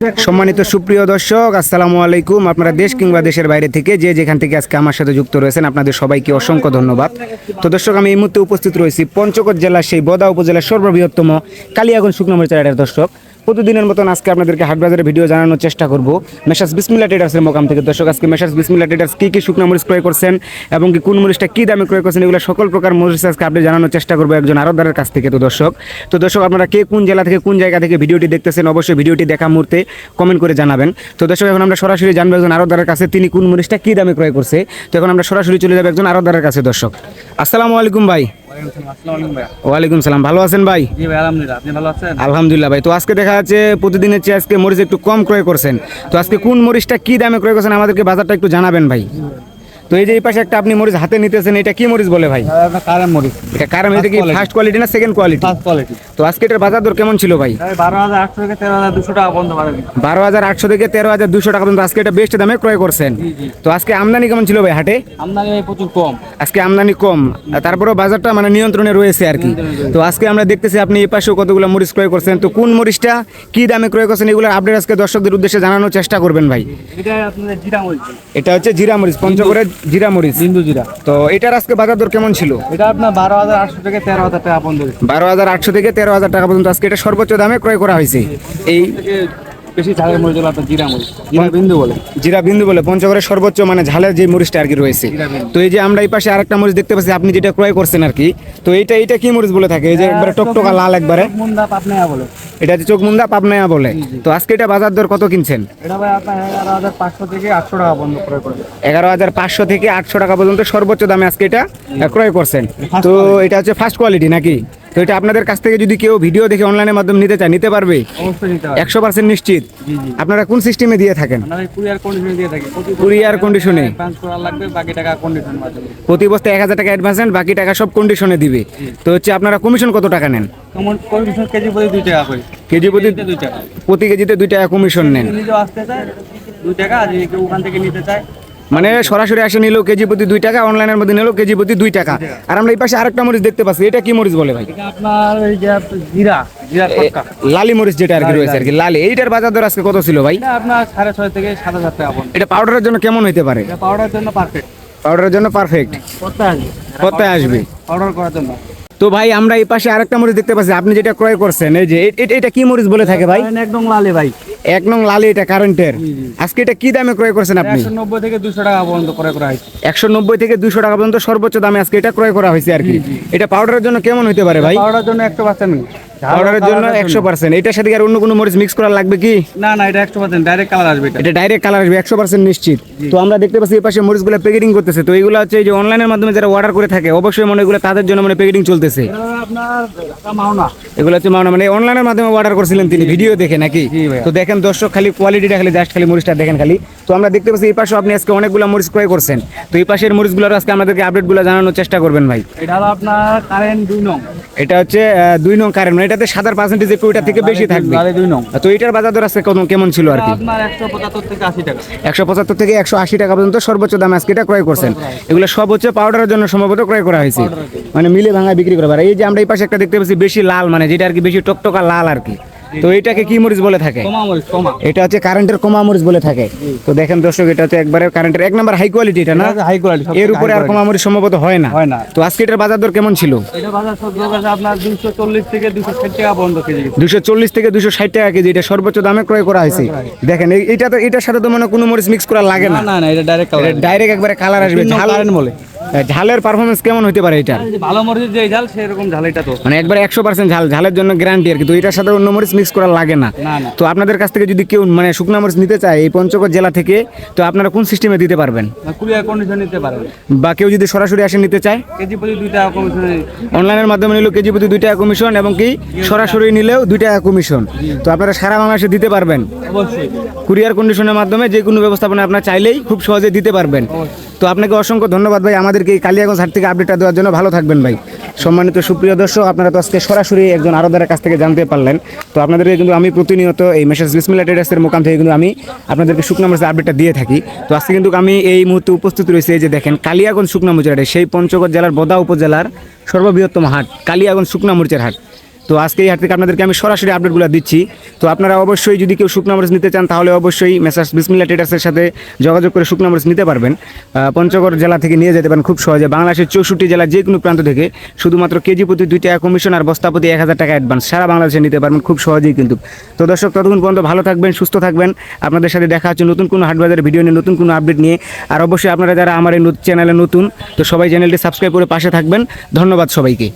সম্মানিত সুপ্রিয় দর্শক, আসসালামু আলাইকুম। আপনারা দেশ কিংবা দেশের বাইরে থেকে যে যেখান থেকে আজকে আমার সাথে যুক্ত রয়েছেন আপনাদের সবাইকে অসংখ্য ধন্যবাদ। তো দর্শক, আমি এই মুহূর্তে উপস্থিত রয়েছি পঞ্চগড় জেলার সেই বদা উপজেলার সর্ববৃহত্তম কালিয়াগঞ্জ শুকনো মরিচের হাটের। দর্শক, প্রতিদিনের মতন আজকে আপনাদেরকে হাটবাজারের ভিডিও জানানোর চেষ্টা করব মেসার্স বিসমিল্লাহ ট্রেডার্সের মোকাম থেকে। দর্শক, আজকে মেসার্স বিসমিল্লাহ ট্রেডার্স কী শুকনো মরিচ ক্রয় করছেন এবং কি কোন মরিচটা কী দামে ক্রয় করছেন, এগুলো সকল প্রকার মরিচ আজকে আপনি জানানোর চেষ্টা করবো একজন আড়তদারের কাছ থেকে। তো দর্শক আপনারা কে কোন জেলা থেকে কোন জায়গা থেকে ভিডিওটি দেখতেছেন অবশ্যই ভিডিওটি দেখা মুহূর্তে কমেন্ট করে জানাবেন। তো দর্শক, এখন আমরা সরাসরি জানবো একজন আড়তদারের কাছে তিনি কোন মরিচটা কী দামে ক্রয় করছে। তো এখন আমরা সরাসরি চলে যাবো একজন আড়তদারের কাছে। দর্শক, আসসালামু আলাইকুম ভাই। ওয়ালাইকুম সালাম। ভালো আছেন ভাই? জি ভাই, আলহামদুলিল্লাহ। আপনি ভালো আছেন? আলহামদুলিল্লাহ ভাই। তো আজকে দেখা যাচ্ছে প্রতিদিনের চেয়ে আজকে মরিচ একটু কম ক্রয় করছেন। তো আজকে কোন মরিচটা কি দামে ক্রয় করছেন আমাদেরকে বাজারটা একটু জানাবেন ভাই। তো এই যে এই পাশে একটা আপনি মরিচ হাতে নিতেছেন, এটা কি মরিচ বলে ভাই? কারেন্ট মরিচ। এটা কারণ এটা কি ফার্স্ট কোয়ালিটি না সেকেন্ড কোয়ালিটি? First quality. তো আজকে এটার বাজার দর কেমন ছিল ভাই? 12,800 থেকে 13,200 টাকা পর্যন্ত বাড়বে। 12,800 থেকে 13,200 টাকা পর্যন্ত আজকে এটা বেস্ট দামে ক্রয় করছেন। তো আজকে আমদানি কেমন ছিল ভাই হাটে? আমদানি প্রচুর কম। আজকে আমদানি কম, তারপরেও বাজারটা মানে নিয়ন্ত্রণে রয়েছে আর কি। তো আজকে আমরা দেখতেছি আপনি এই পাশেও কতগুলো মরিচ ক্রয় করছেন। তো কোন মরিচটা কি দামে ক্রয় করছেন এগুলো আপডেট আজকে দর্শকদের উদ্দেশ্যে জানানোর চেষ্টা করবেন ভাই। এটা আপনাদের জিরা মরিচ। এটা হচ্ছে জিরা মরিচ, পঞ্চগড়ের জিরা মরিচ। বিন্দু জিরা। তো এটার আজকে বাজার দর কেমন ছিল? এটা আপনার 12,800 থেকে 13,000 টাকা পর্যন্ত। 12,800 থেকে 13,000 টাকা পর্যন্ত আজকে এটা সর্বোচ্চ দামে ক্রয় করা হয়েছে। এই বেশি ঝালের মরিচ হলো আপনার জিরা মরিচ। জিরা বিন্দু বলে। জিরা বিন্দু বলে পঞ্চগড়ের সর্বোচ্চ মানে ঝালের যে মরিচটা আর কি রয়েছে। তো এই যে আমরা এই পাশে আরেকটা মরিচ দেখতে পাচ্ছি আপনি যেটা ক্রয় করছেন আর কি। তো এটা কি মরিচ বলে থাকে? এই যে একবারে টকটকা লাল একবারে। মুন্ডা পাপনায়া বলে। এটা হচ্ছে চোখমুন্দা পাবনায়া বলে। তো আজকে এটা বাজার দর কত কিনছেন? এটা ভাই আপনার 11,500 থেকে 800 টাকা পর্যন্ত ক্রয় করে। 11,500 থেকে 800 টাকা পর্যন্ত সর্বোচ্চ দামে আজকে এটা ক্রয় করছেন। তো এটা হচ্ছে ফার্স্ট কোয়ালিটি নাকি? তো এটা আপনাদের কাছ থেকে যদি কেউ ভিডিও দেখে অনলাইনের মাধ্যমে নিতে চায় নিতে পারবে? অবশ্যই নিতে পারবে। 100% নিশ্চিত? জি জি। আপনারা কোন সিস্টেমে দিয়ে থাকেন? আমরা কুরিয়ার কন্ডিশনে দিয়ে থাকি। কুরিয়ার কন্ডিশনে ট্রান্সফার লাগবে, বাকি টাকা কন্ডিশন মাধ্যমে। প্রতি বস্তায় 1,000 টাকা অ্যাডভান্স নেন, বাকি টাকা সব কন্ডিশনে দিবে। তো হচ্ছে আপনারা কমিশন কত টাকা নেন? কন্ডিশন কেজি প্রতি 2 টাকা করে। কেজি প্রতি 2 টাকা। প্রতি কেজিতে 2 টাকা কমিশন নেন। নিজে আসতে চায় 2 টাকা, আর যদি কেউ ওখান থেকে নিতে চায় মানে সরাসরি আসে নিলেও কেজি প্রতি 2 টাকা, অনলাইনের মধ্যে নিলেও কেজি প্রতি 2 টাকা। আর আমরা এই পাশে আরেকটা মরিচ দেখতে পাচ্ছি, এটা কি মরিচ বলে ভাই? এটা আপনার এই যে জিরা ফটকা। লালি মরিচ যেটা আর কি রয়েছে আর কি, লালি। এইটার বাজার দর আজকে কত ছিল ভাই? এটা আপনার 6,500 থেকে 7,000 টাকা পর্যন্ত। এটা পাউডারের জন্য কেমন হতে পারে? এটা পাউডারের জন্য পারফেক্ট। পাউডারের জন্য পারফেক্ট। কতটায় আসবে পাউডার করার জন্য। তো ভাই আমরা এই পাশে আরেকটা মরিচ দেখতে পাচ্ছি আপনি যেটা ক্রয় করছেন, এই যে এটা কি মরিচ বলে থাকে ভাই? একদম লালে ভাই। 1 নং লালি, এটা কারেন্টের। আজকে এটা কি দামে ক্রয় করছেন আপনি? 190 থেকে 200 টাকা পর্যন্ত ক্রয় করা হয়েছে। 190 থেকে 200 টাকা পর্যন্ত সর্বোচ্চ দামে আজকে এটা ক্রয় করা হয়েছে আর কি। এটা পাউডারের জন্য কেমন হতে পারে ভাই? পাউডারের জন্য 100%। পাউডারের জন্য 100%। এটার সাথে আর অন্য কোনো মরিচ মিক্স করা লাগবে কি? না না, এটা 100% ডাইরেক্ট কালার আসবে। এটা ডাইরেক্ট কালার আসবে 100% নিশ্চিত। তো আমরা দেখতে পাচ্ছি এই পাশে মরিচগুলো প্যাকেটিং করতেছে। তো এইগুলো হচ্ছে এই যে অনলাইনের মাধ্যমে যারা অর্ডার করে থাকে অবশ্যই মনে এগুলো তাদের জন্য মানে প্যাকেটিং চলতেছে। আপনার মাওনা। এগুলো হচ্ছে মাওনা, মানে অনলাইনের মাধ্যমে অর্ডার করছিলেন তিনি ভিডিও দেখে নাকি? তো দেখেন দর্শক, খালি কোয়ালিটিটা খালি জাস্ট খালি মরিচটা দেখেন খালি। তো আমরা দেখতে পাচ্ছি এই পাশে আপনি আজকে অনেকগুলো মরিচ ক্রয় করছেন। তো এই পাশের মরিচগুলোর আজকে আমাদেরকে আপডেটগুলো জানানোর চেষ্টা করবেন ভাই। এটা হলো আপনার কারেন্ট 2 নং। এটা হচ্ছে 2 নং কারেন্ট, মানে এটাতে সাদার পার্সেন্টেজ একটু ওইটা থেকে বেশি থাকবে। 2 নং। তো এটার বাজার দর আজকে কেমন ছিল আর কি? আপনার 175 থেকে 80 টাকা। 175 থেকে 180 টাকা পর্যন্ত সর্বোচ্চ দামে আজকে এটা ক্রয় করছেন। এগুলো সব হচ্ছে পাউডারের জন্য সম্ভবত ক্রয় করা হয়েছে, মানে মিলে ভাঙা বিক্রি করা। এই যে আমরা এই পাশে একটা দেখতে পাচ্ছি বেশি লাল, মানে যেটা আর কি বেশি টকটকা লাল আর কি। তো এটাকে কি মরিচ বলে থাকে? কমা মরিচ। কমা। এটা হচ্ছে কারেন্টের কমা মরিচ বলে থাকে। তো দেখেন দর্শক, এটা হচ্ছে একবারে কারেন্টের 1 নাম্বার হাই কোয়ালিটি, এটা না? High quality. এর উপরে আর কমা মরিচ সম্ভবত হয় না। তো আজকে এটার বাজার দর কেমন ছিল? এটা বাজার সব আছে আপনার 240 থেকে 260 টাকা পর্যন্ত কেজি। 240 থেকে 260 টাকা কেজি, এটা সর্বোচ্চ দামে ক্রয় করা হয়েছে। দেখেন এটা তো এটার সাথে তো মানে কোনো মরিচ মিক্স করা লাগে না। না না, এটা ডাইরেক্ট কালার। ডাইরেক্ট একবারে কালার আসবে। ঝাল বলে ঝালের পারফরমেন্স কেমন হতে পারে এটা? ভালো মরিচ যে ঝাল সেরকম ঝাল এটা তো মানে একবারে 100% ঝাল, ঝালের জন্য গ্যারান্টি আর কি। তো এটার সাথে অন্য মরিচ মিক্স করা লাগে না। তো আপনাদের কাছ থেকে যদি কেউ মানে শুকনা মরিচ নিতে চায় এই পঞ্চগড় জেলা থেকে, তো আপনারা কোন সিস্টেমে দিতে পারবেন? কুরিয়ার কন্ডিশন নিতে পারবেন। বা কেউ যদি সরাসরি আসে নিতে চায় কেজি প্রতি 2 টাকা কমিশন। অনলাইনের মাধ্যমে নিলেও কেজি প্রতি 2 টাকা কমিশন, এবং কি সরাসরি নিলেও 2 টাকা কমিশন। তো আপনারা সারা বাংলাদেশে দিতে পারবেন অবশ্যই। কুরিয়ার কন্ডিশনের মাধ্যমে যে কোনো ব্যবস্থাপনা আপনারা চাইলেই খুব সহজে দিতে পারবেন। তো আপনাকে অসংখ্য ধন্যবাদ ভাই আমাদেরকে এই কালিয়াগঞ্জ হাট থেকে আপডেটটা দেওয়ার জন্য। ভালো থাকবেন ভাই। সম্মানিত সুপ্রিয় দর্শক, আপনারা তো আজকে সরাসরি একজন আড়তদারের কাছ থেকে জানতে পারলেন। তো আপনাদেরকে কিন্তু আমি প্রতিনিয়ত এই মেসার্স বিসমিল্লাহ ট্রেডার্সের মোকাম থেকে কিন্তু আমি আপনাদেরকে শুকনা মরিচের আপডেটটা দিয়ে থাকি। তো আজকে কিন্তু আমি এই মুহূর্তে উপস্থিত রয়েছে এই যে দেখেন কালিয়াগঞ্জ শুকনা মরিচের হাটে, সেই পঞ্চগড় জেলার বদা উপজেলার সর্ববৃহত্তম হাট কালিয়াগঞ্জ শুকনা মরিচের হাট। তো আজকে এই হাট থেকে আপনাদেরকে আমি সরাসরি আপডেটগুলো দিচ্ছি। তো আপনারা অবশ্যই যদি কেউ শুকনো মরিচ নিতে চান তাহলে অবশ্যই মেসার্স বিসমিল্লাহ ট্রেডার্সের সাথে যোগাযোগ করে শুকনো মরিচ নিতে পারবেন। পঞ্চগড় জেলা থেকে নিয়ে যেতে পারেন খুব সহজে। বাংলাদেশের 64 জেলার যে কোনো প্রান্ত থেকে শুধুমাত্র কেজি প্রতি 2 টাকা কমিশন আর বস্তা প্রতি 1000 টাকা অ্যাডভান্স সারা বাংলাদেশে নিতে পারবেন খুব সহজেই কিন্তু। তো দর্শক, ততক্ষণ পর্যন্ত ভালো থাকবেন, সুস্থ থাকবেন। আপনাদের সাথে দেখা হচ্ছে নতুন কোনো হাটবাজারের ভিডিও নিয়ে, নতুন কোনো আপডেট নিয়ে। আর অবশ্যই আপনারা যারা আমার এই চ্যানেলে নতুন, তো সবাই চ্যানেলটি সাবস্ক্রাইব করে পাশে থাকবেন। ধন্যবাদ সবাইকে।